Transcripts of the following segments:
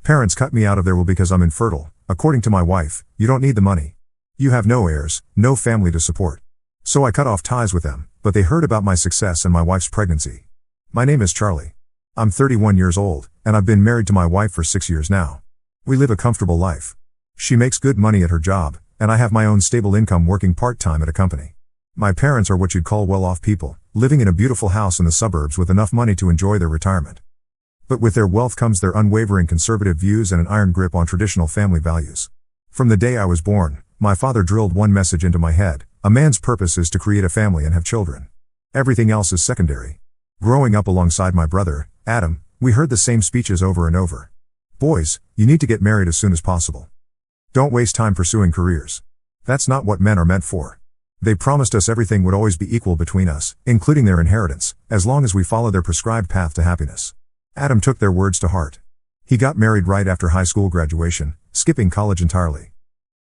Parents cut me out of there because I'm infertile. According to my wife, you don't need the money. You have no heirs, no family to support. So I cut off ties with them, but they heard about my success and my wife's pregnancy. My name is Charlie. I'm 31 years old, and I've been married to my wife for 6 years now. We live a comfortable life. She makes good money at her job, and I have my own stable income working part-time at a company. My parents are what you'd call well-off people, living in a beautiful house in the suburbs with enough money to enjoy their retirement. But with their wealth comes their unwavering conservative views and an iron grip on traditional family values. From the day I was born, my father drilled one message into my head: a man's purpose is to create a family and have children. Everything else is secondary. Growing up alongside my brother, Adam, we heard the same speeches over and over. Boys, you need to get married as soon as possible. Don't waste time pursuing careers. That's not what men are meant for. They promised us everything would always be equal between us, including their inheritance, as long as we follow their prescribed path to happiness. Adam took their words to heart. He got married right after high school graduation, skipping college entirely.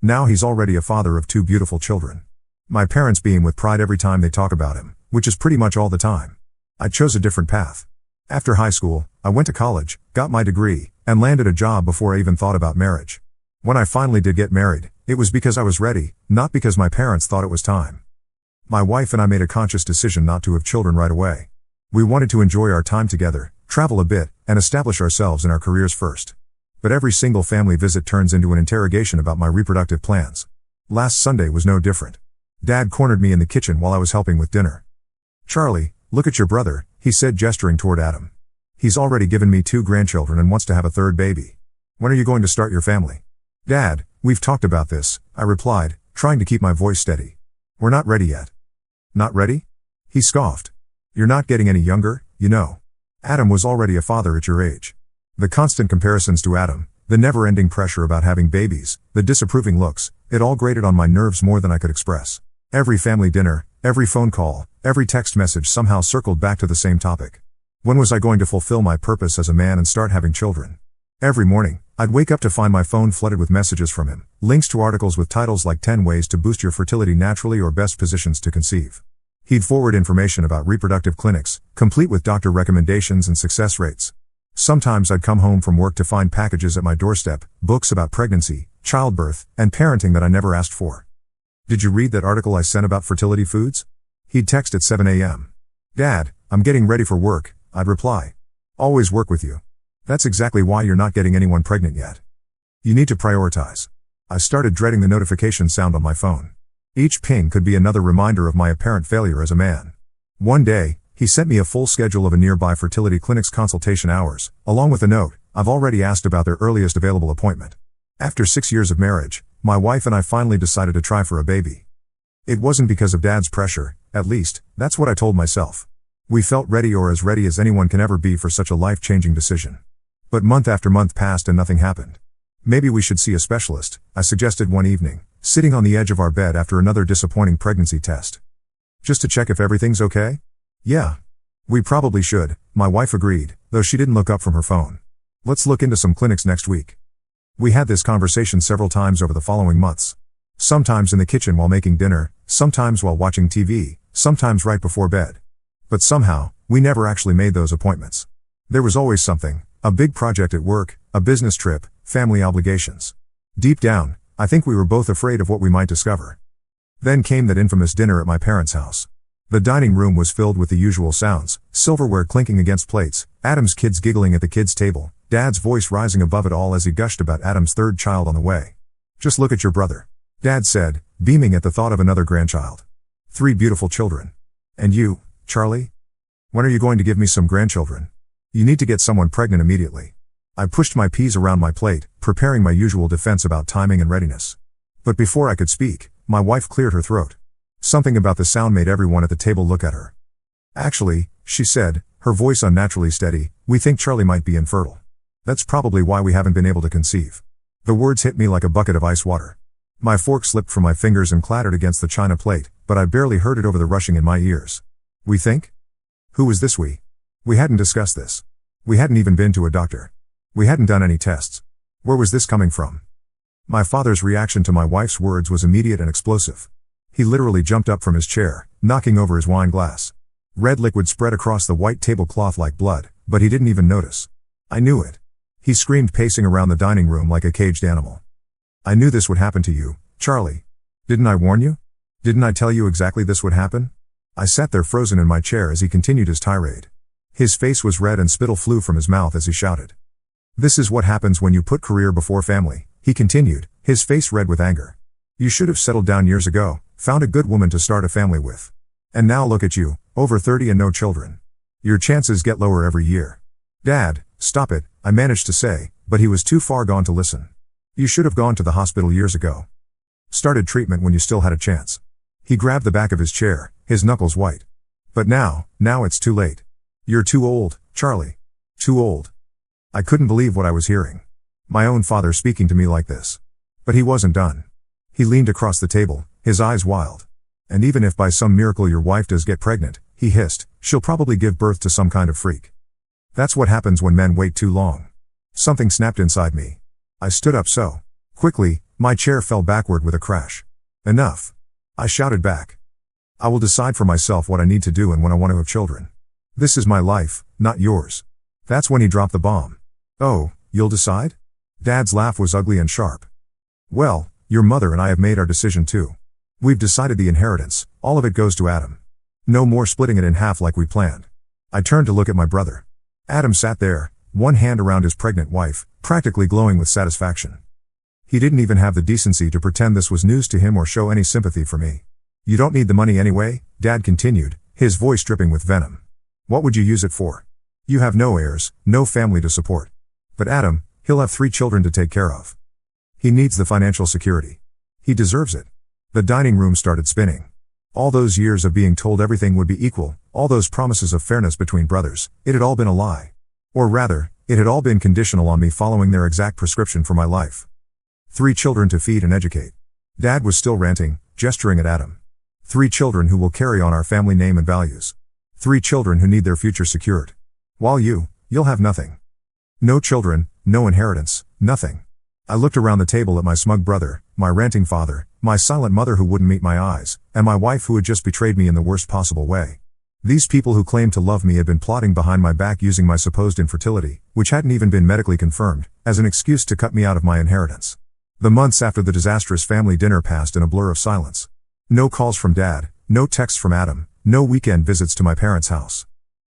Now he's already a father of 2 beautiful children. My parents beam with pride every time they talk about him, which is pretty much all the time. I chose a different path. After high school, I went to college, got my degree, and landed a job before I even thought about marriage. When I finally did get married, it was because I was ready, not because my parents thought it was time. My wife and I made a conscious decision not to have children right away. We wanted to enjoy our time together, travel a bit, and establish ourselves in our careers first. But every single family visit turns into an interrogation about my reproductive plans. Last Sunday was no different. Dad cornered me in the kitchen while I was helping with dinner. "Charlie, look at your brother," he said, gesturing toward Adam. "He's already given me 2 grandchildren and wants to have a 3rd baby. When are you going to start your family?" "Dad, we've talked about this," I replied, trying to keep my voice steady. "We're not ready yet." "Not ready?" He scoffed. "You're not getting any younger, you know. Adam was already a father at your age." The constant comparisons to Adam, the never-ending pressure about having babies, the disapproving looks, it all grated on my nerves more than I could express. Every family dinner, every phone call, every text message somehow circled back to the same topic. When was I going to fulfill my purpose as a man and start having children? Every morning, I'd wake up to find my phone flooded with messages from him, links to articles with titles like 10 Ways to Boost Your Fertility Naturally or Best Positions to Conceive. He'd forward information about reproductive clinics, complete with doctor recommendations and success rates. Sometimes I'd come home from work to find packages at my doorstep, books about pregnancy, childbirth, and parenting that I never asked for. "Did you read that article I sent about fertility foods?" He'd text at 7 a.m. "Dad, I'm getting ready for work," I'd reply. "Always work with you. That's exactly why you're not getting anyone pregnant yet. You need to prioritize." I started dreading the notification sound on my phone. Each ping could be another reminder of my apparent failure as a man. One day, he sent me a full schedule of a nearby fertility clinic's consultation hours, along with a note: "I've already asked about their earliest available appointment." After 6 years of marriage, my wife and I finally decided to try for a baby. It wasn't because of Dad's pressure, at least, that's what I told myself. We felt ready, or as ready as anyone can ever be for such a life-changing decision. But month after month passed and nothing happened. "Maybe we should see a specialist," I suggested one evening, sitting on the edge of our bed after another disappointing pregnancy test. "Just to check if everything's okay?" "Yeah. We probably should," my wife agreed, though she didn't look up from her phone. "Let's look into some clinics next week." We had this conversation several times over the following months. Sometimes in the kitchen while making dinner, sometimes while watching TV, sometimes right before bed. But somehow, we never actually made those appointments. There was always something: a big project at work, a business trip, family obligations. Deep down, I think we were both afraid of what we might discover. Then came that infamous dinner at my parents' house. The dining room was filled with the usual sounds: silverware clinking against plates, Adam's kids giggling at the kids' table, Dad's voice rising above it all as he gushed about Adam's 3rd child on the way. "Just look at your brother," Dad said, beaming at the thought of another grandchild. 3 beautiful children. "And you, Charlie? When are you going to give me some grandchildren? You need to get someone pregnant immediately." I pushed my peas around my plate, preparing my usual defense about timing and readiness. But before I could speak, my wife cleared her throat. Something about the sound made everyone at the table look at her. "Actually," she said, her voice unnaturally steady, "we think Charlie might be infertile. That's probably why we haven't been able to conceive." The words hit me like a bucket of ice water. My fork slipped from my fingers and clattered against the china plate, but I barely heard it over the rushing in my ears. "We think?" Who was this we? We hadn't discussed this. We hadn't even been to a doctor. We hadn't done any tests. Where was this coming from? My father's reaction to my wife's words was immediate and explosive. He literally jumped up from his chair, knocking over his wine glass. Red liquid spread across the white tablecloth like blood, but he didn't even notice. I knew it. He screamed, pacing around the dining room like a caged animal. I knew this would happen to you, Charlie. Didn't I warn you? Didn't I tell you exactly this would happen? I sat there frozen in my chair as he continued his tirade. His face was red and spittle flew from his mouth as he shouted. This is what happens when you put career before family, he continued, his face red with anger. You should have settled down years ago, found a good woman to start a family with. And now look at you, over 30 and no children. Your chances get lower every year. Dad, stop it, I managed to say, but he was too far gone to listen. You should have gone to the hospital years ago. Started treatment when you still had a chance. He grabbed the back of his chair, his knuckles white. But now it's too late. You're too old, Charlie. Too old. I couldn't believe what I was hearing. My own father speaking to me like this. But he wasn't done. He leaned across the table, his eyes wild. And even if by some miracle your wife does get pregnant, he hissed, she'll probably give birth to some kind of freak. That's what happens when men wait too long. Something snapped inside me. I stood up so quickly, my chair fell backward with a crash. Enough. I shouted back. I will decide for myself what I need to do and when I want to have children. This is my life, not yours. That's when he dropped the bomb. Oh, you'll decide? Dad's laugh was ugly and sharp. Well, your mother and I have made our decision too. We've decided the inheritance, all of it goes to Adam. No more splitting it in half like we planned. I turned to look at my brother. Adam sat there, one hand around his pregnant wife, practically glowing with satisfaction. He didn't even have the decency to pretend this was news to him or show any sympathy for me. You don't need the money anyway, Dad continued, his voice dripping with venom. What would you use it for? You have no heirs, no family to support. But Adam, he'll have 3 children to take care of. He needs the financial security. He deserves it. The dining room started spinning. All those years of being told everything would be equal, all those promises of fairness between brothers, it had all been a lie. Or rather, it had all been conditional on me following their exact prescription for my life. 3 children to feed and educate. Dad was still ranting, gesturing at Adam. 3 children who will carry on our family name and values. 3 children who need their future secured. While you'll have nothing. No children, no inheritance, nothing. I looked around the table at my smug brother, my ranting father, my silent mother who wouldn't meet my eyes, and my wife who had just betrayed me in the worst possible way. These people who claimed to love me had been plotting behind my back using my supposed infertility, which hadn't even been medically confirmed, as an excuse to cut me out of my inheritance. The months after the disastrous family dinner passed in a blur of silence. No calls from Dad, no texts from Adam, no weekend visits to my parents' house.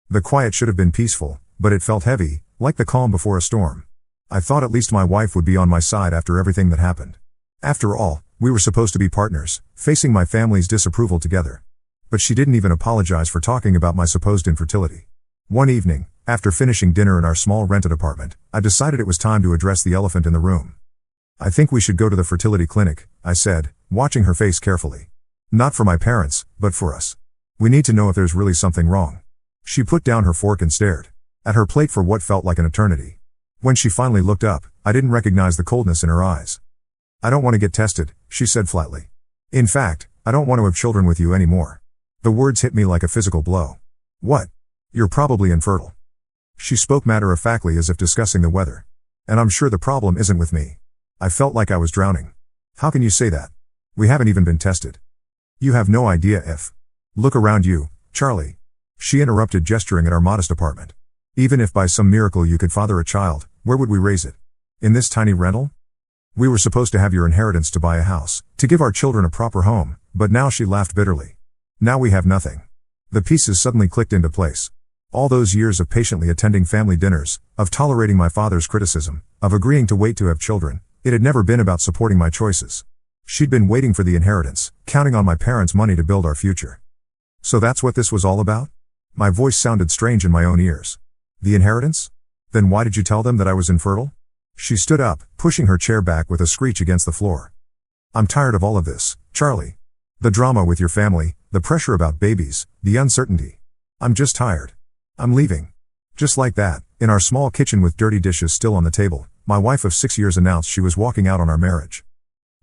The quiet should have been peaceful, but it felt heavy, like the calm before a storm. I thought at least my wife would be on my side after everything that happened. After all, we were supposed to be partners, facing my family's disapproval together. But she didn't even apologize for talking about my supposed infertility. One evening, after finishing dinner in our small rented apartment, I decided it was time to address the elephant in the room. I think we should go to the fertility clinic, I said, watching her face carefully. Not for my parents, but for us. We need to know if there's really something wrong. She put down her fork and stared at her plate for what felt like an eternity. When she finally looked up, I didn't recognize the coldness in her eyes. I don't want to get tested, she said flatly. In fact, I don't want to have children with you anymore. The words hit me like a physical blow. What? You're probably infertile. She spoke matter-of-factly as if discussing the weather. And I'm sure the problem isn't with me. I felt like I was drowning. How can you say that? We haven't even been tested. You have no idea if. Look around you, Charlie. She interrupted, gesturing at our modest apartment. Even if by some miracle you could father a child, where would we raise it? In this tiny rental? We were supposed to have your inheritance to buy a house, to give our children a proper home, but now she laughed bitterly. Now we have nothing. The pieces suddenly clicked into place. All those years of patiently attending family dinners, of tolerating my father's criticism, of agreeing to wait to have children, it had never been about supporting my choices. She'd been waiting for the inheritance, counting on my parents' money to build our future. So that's what this was all about? My voice sounded strange in my own ears. The inheritance? Then why did you tell them that I was infertile? She stood up, pushing her chair back with a screech against the floor. I'm tired of all of this, Charlie. The drama with your family, the pressure about babies, the uncertainty. I'm just tired. I'm leaving. Just like that, in our small kitchen with dirty dishes still on the table, my wife of 6 years announced she was walking out on our marriage.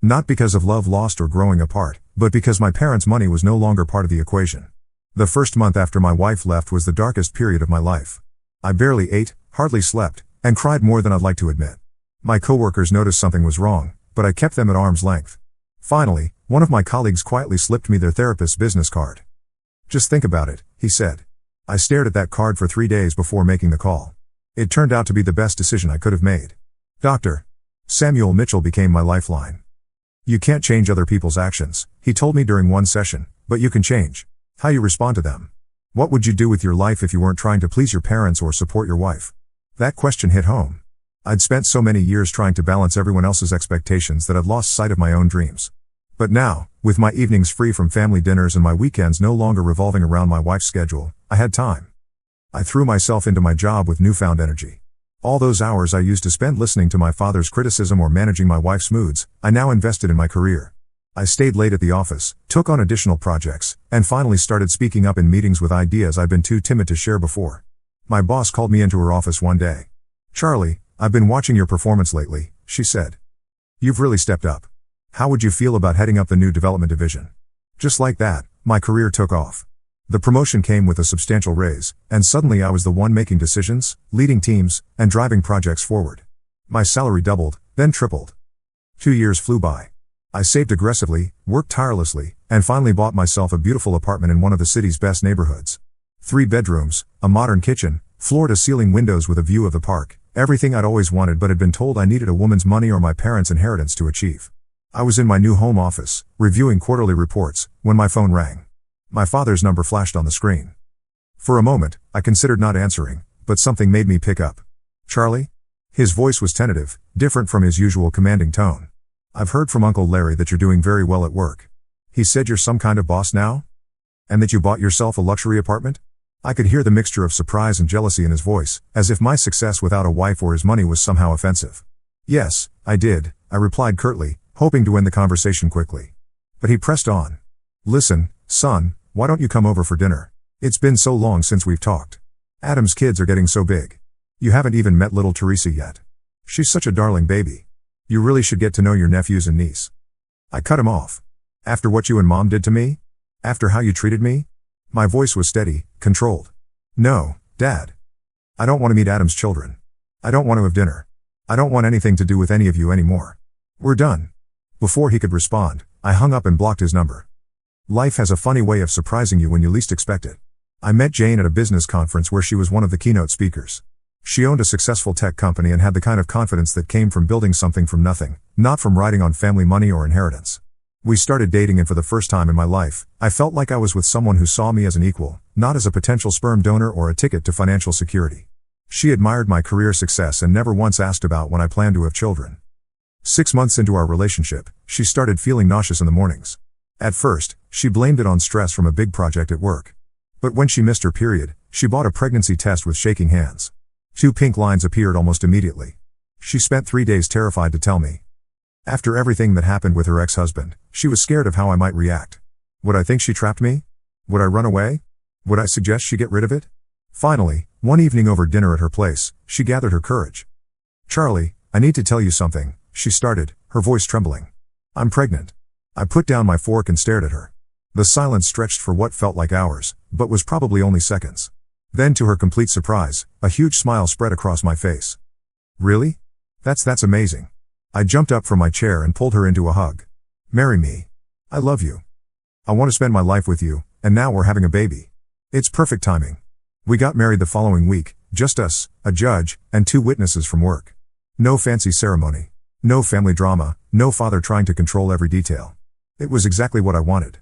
Not because of love lost or growing apart, but because my parents' money was no longer part of the equation. The first month after my wife left was the darkest period of my life. I barely ate, hardly slept, and cried more than I'd like to admit. My coworkers noticed something was wrong, but I kept them at arm's length. Finally, one of my colleagues quietly slipped me their therapist's business card. Just think about it, he said. I stared at that card for 3 days before making the call. It turned out to be the best decision I could have made. Dr. Samuel Mitchell became my lifeline. You can't change other people's actions, he told me during one session, but you can change how you respond to them. What would you do with your life if you weren't trying to please your parents or support your wife? That question hit home. I'd spent so many years trying to balance everyone else's expectations that I'd lost sight of my own dreams. But now, with my evenings free from family dinners and my weekends no longer revolving around my wife's schedule, I had time. I threw myself into my job with newfound energy. All those hours I used to spend listening to my father's criticism or managing my wife's moods, I now invested in my career. I stayed late at the office, took on additional projects, and finally started speaking up in meetings with ideas I'd been too timid to share before. My boss called me into her office one day. "Charlie, I've been watching your performance lately," she said. "You've really stepped up. How would you feel about heading up the new development division?" Just like that, my career took off. The promotion came with a substantial raise, and suddenly I was the one making decisions, leading teams, and driving projects forward. My salary doubled, then tripled. 2 years flew by. I saved aggressively, worked tirelessly, and finally bought myself a beautiful apartment in one of the city's best neighborhoods. 3 bedrooms, a modern kitchen, floor-to-ceiling windows with a view of the park, everything I'd always wanted but had been told I needed a woman's money or my parents' inheritance to achieve. I was in my new home office, reviewing quarterly reports, when my phone rang. My father's number flashed on the screen. For a moment, I considered not answering, but something made me pick up. "Charlie?" His voice was tentative, different from his usual commanding tone. "I've heard from Uncle Larry that you're doing very well at work. He said you're some kind of boss now? And that you bought yourself a luxury apartment?" I could hear the mixture of surprise and jealousy in his voice, as if my success without a wife or his money was somehow offensive. "Yes, I did," I replied curtly, hoping to end the conversation quickly. But he pressed on. "Listen, son, why don't you come over for dinner? It's been so long since we've talked. Adam's kids are getting so big. You haven't even met little Teresa yet. She's such a darling baby. You really should get to know your nephews and niece." I cut him off. "After what you and Mom did to me? After how you treated me?" My voice was steady, controlled. "No, Dad. I don't want to meet Adam's children. I don't want to have dinner. I don't want anything to do with any of you anymore. We're done." Before he could respond, I hung up and blocked his number. Life has a funny way of surprising you when you least expect it. I met Jane at a business conference where she was one of the keynote speakers. She owned a successful tech company and had the kind of confidence that came from building something from nothing, not from riding on family money or inheritance. We started dating, and for the first time in my life, I felt like I was with someone who saw me as an equal, not as a potential sperm donor or a ticket to financial security. She admired my career success and never once asked about when I planned to have children. 6 months into our relationship, she started feeling nauseous in the mornings. At first, she blamed it on stress from a big project at work. But when she missed her period, she bought a pregnancy test with shaking hands. 2 pink lines appeared almost immediately. She spent 3 days terrified to tell me. After everything that happened with her ex-husband, she was scared of how I might react. Would I think she trapped me? Would I run away? Would I suggest she get rid of it? Finally, one evening over dinner at her place, she gathered her courage. "Charlie, I need to tell you something," she started, her voice trembling. "I'm pregnant." I put down my fork and stared at her. The silence stretched for what felt like hours, but was probably only seconds. Then, to her complete surprise, a huge smile spread across my face. "Really? That's amazing." I jumped up from my chair and pulled her into a hug. "Marry me. I love you. I want to spend my life with you, and now we're having a baby. It's perfect timing." We got married the following week, just us, a judge, and 2 witnesses from work. No fancy ceremony. No family drama, no father trying to control every detail. It was exactly what I wanted.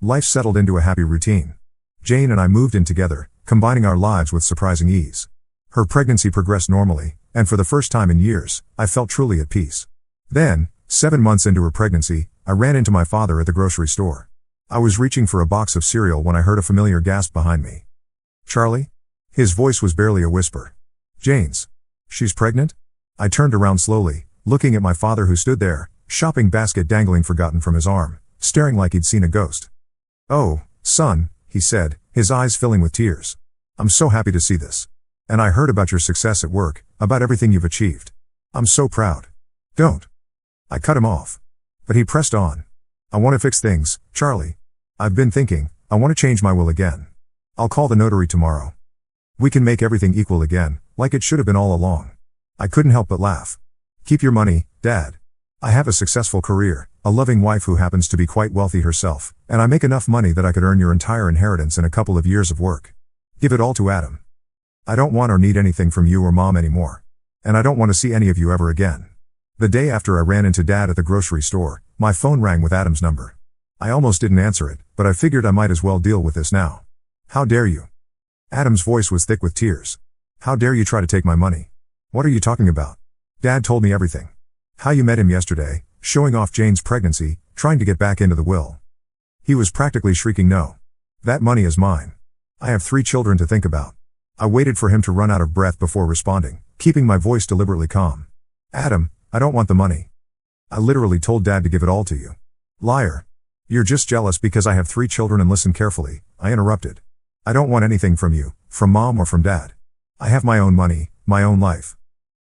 Life settled into a happy routine. Jane and I moved in together, combining our lives with surprising ease. Her pregnancy progressed normally, and for the first time in years, I felt truly at peace. Then, 7 months into her pregnancy, I ran into my father at the grocery store. I was reaching for a box of cereal when I heard a familiar gasp behind me. "Charlie?" His voice was barely a whisper. "Jane's. She's pregnant?" I turned around slowly, looking at my father who stood there, shopping basket dangling forgotten from his arm, staring like he'd seen a ghost. "Oh, son," he said, his eyes filling with tears. "I'm so happy to see this. And I heard about your success at work, about everything you've achieved. I'm so proud." "Don't." I cut him off. But he pressed on. "I want to fix things, Charlie. I've been thinking, I want to change my will again. I'll call the notary tomorrow. We can make everything equal again, like it should have been all along." I couldn't help but laugh. "Keep your money, Dad. I have a successful career, a loving wife who happens to be quite wealthy herself, and I make enough money that I could earn your entire inheritance in a couple of years of work. Give it all to Adam." I don't want or need anything from you or Mom anymore. And I don't want to see any of you ever again. The day after I ran into Dad at the grocery store, my phone rang with Adam's number. I almost didn't answer it, but I figured I might as well deal with this now. How dare you? Adam's voice was thick with tears. How dare you try to take my money? What are you talking about? Dad told me everything. How you met him yesterday, showing off Jane's pregnancy, trying to get back into the will. He was practically shrieking no. That money is mine. I have 3 children to think about. I waited for him to run out of breath before responding, keeping my voice deliberately calm. Adam, I don't want the money. I literally told Dad to give it all to you. Liar. You're just jealous because I have 3 children and listen carefully, I interrupted. I don't want anything from you, from Mom or from Dad. I have my own money, my own life.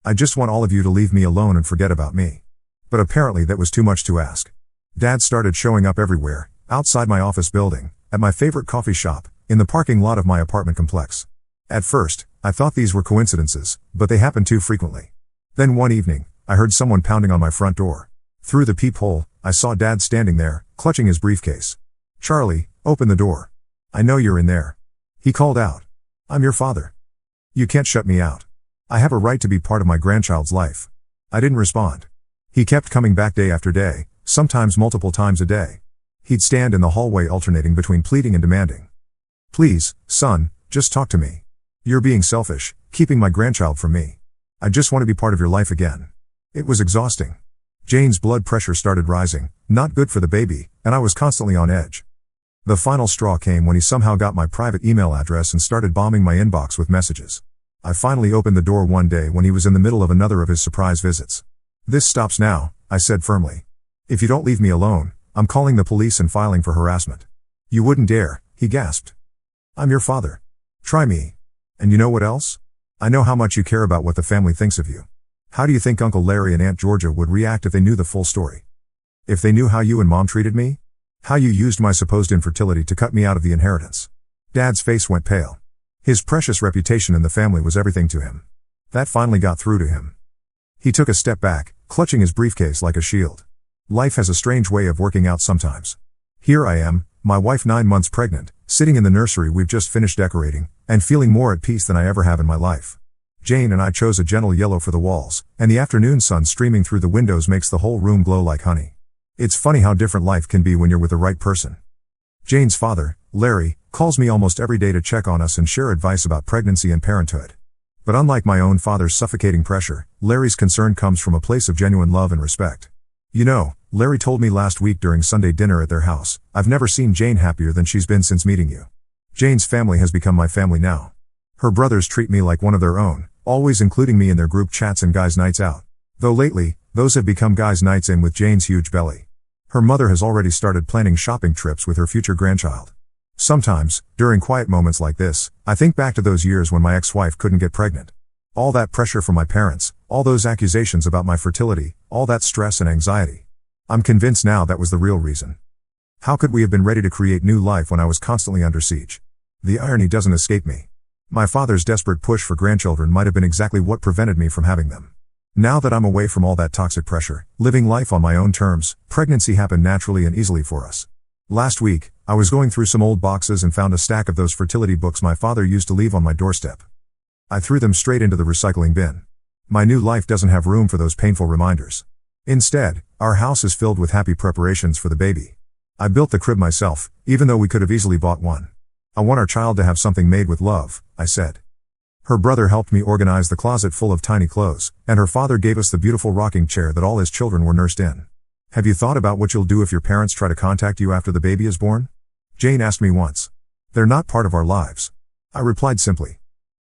I just want all of you to leave me alone and forget about me. But apparently that was too much to ask. Dad started showing up everywhere, outside my office building, at my favorite coffee shop, in the parking lot of my apartment complex. At first, I thought these were coincidences, but they happened too frequently. Then one evening, I heard someone pounding on my front door. Through the peephole, I saw Dad standing there, clutching his briefcase. Charlie, open the door. I know you're in there. He called out. I'm your father. You can't shut me out. I have a right to be part of my grandchild's life. I didn't respond. He kept coming back day after day, sometimes multiple times a day. He'd stand in the hallway alternating between pleading and demanding. Please, son, just talk to me. You're being selfish, keeping my grandchild from me. I just want to be part of your life again. It was exhausting. Jane's blood pressure started rising, not good for the baby, and I was constantly on edge. The final straw came when he somehow got my private email address and started bombing my inbox with messages. I finally opened the door one day when he was in the middle of another of his surprise visits. This stops now, I said firmly. If you don't leave me alone, I'm calling the police and filing for harassment. You wouldn't dare, he gasped. I'm your father. Try me. And you know what else? I know how much you care about what the family thinks of you. How do you think Uncle Larry and Aunt Georgia would react if they knew the full story? If they knew how you and Mom treated me? How you used my supposed infertility to cut me out of the inheritance? Dad's face went pale. His precious reputation in the family was everything to him. That finally got through to him. He took a step back, clutching his briefcase like a shield. Life has a strange way of working out sometimes. Here I am, my wife 9 months pregnant, sitting in the nursery we've just finished decorating, and feeling more at peace than I ever have in my life. Jane and I chose a gentle yellow for the walls, and the afternoon sun streaming through the windows makes the whole room glow like honey. It's funny how different life can be when you're with the right person. Jane's father, Larry, calls me almost every day to check on us and share advice about pregnancy and parenthood. But unlike my own father's suffocating pressure, Larry's concern comes from a place of genuine love and respect. You know, Larry told me last week during Sunday dinner at their house, I've never seen Jane happier than she's been since meeting you. Jane's family has become my family now. Her brothers treat me like one of their own, always including me in their group chats and guys' nights out. Though lately, those have become guys' nights in with Jane's huge belly. Her mother has already started planning shopping trips with her future grandchild. Sometimes, during quiet moments like this, I think back to those years when my ex-wife couldn't get pregnant. All that pressure from my parents, all those accusations about my fertility, all that stress and anxiety. I'm convinced now that was the real reason. How could we have been ready to create new life when I was constantly under siege? The irony doesn't escape me. My father's desperate push for grandchildren might have been exactly what prevented me from having them. Now that I'm away from all that toxic pressure, living life on my own terms, pregnancy happened naturally and easily for us. Last week, I was going through some old boxes and found a stack of those fertility books my father used to leave on my doorstep. I threw them straight into the recycling bin. My new life doesn't have room for those painful reminders. Instead, our house is filled with happy preparations for the baby. I built the crib myself, even though we could have easily bought one. I want our child to have something made with love, I said. Her brother helped me organize the closet full of tiny clothes, and her father gave us the beautiful rocking chair that all his children were nursed in. Have you thought about what you'll do if your parents try to contact you after the baby is born? Jane asked me once. They're not part of our lives. I replied simply.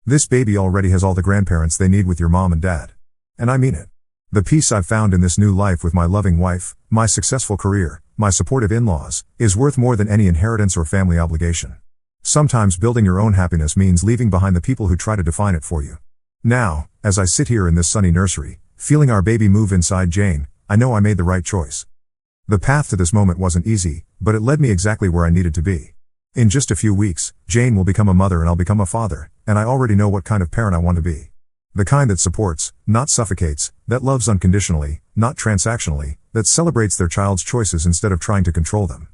This baby already has all the grandparents they need with your mom and dad. And I mean it. The peace I've found in this new life with my loving wife, my successful career, my supportive in-laws, is worth more than any inheritance or family obligation. Sometimes building your own happiness means leaving behind the people who try to define it for you. Now, as I sit here in this sunny nursery, feeling our baby move inside Jane, I know I made the right choice. The path to this moment wasn't easy, but it led me exactly where I needed to be. In just a few weeks, Jane will become a mother and I'll become a father, and I already know what kind of parent I want to be. The kind that supports, not suffocates, that loves unconditionally, not transactionally, that celebrates their child's choices instead of trying to control them.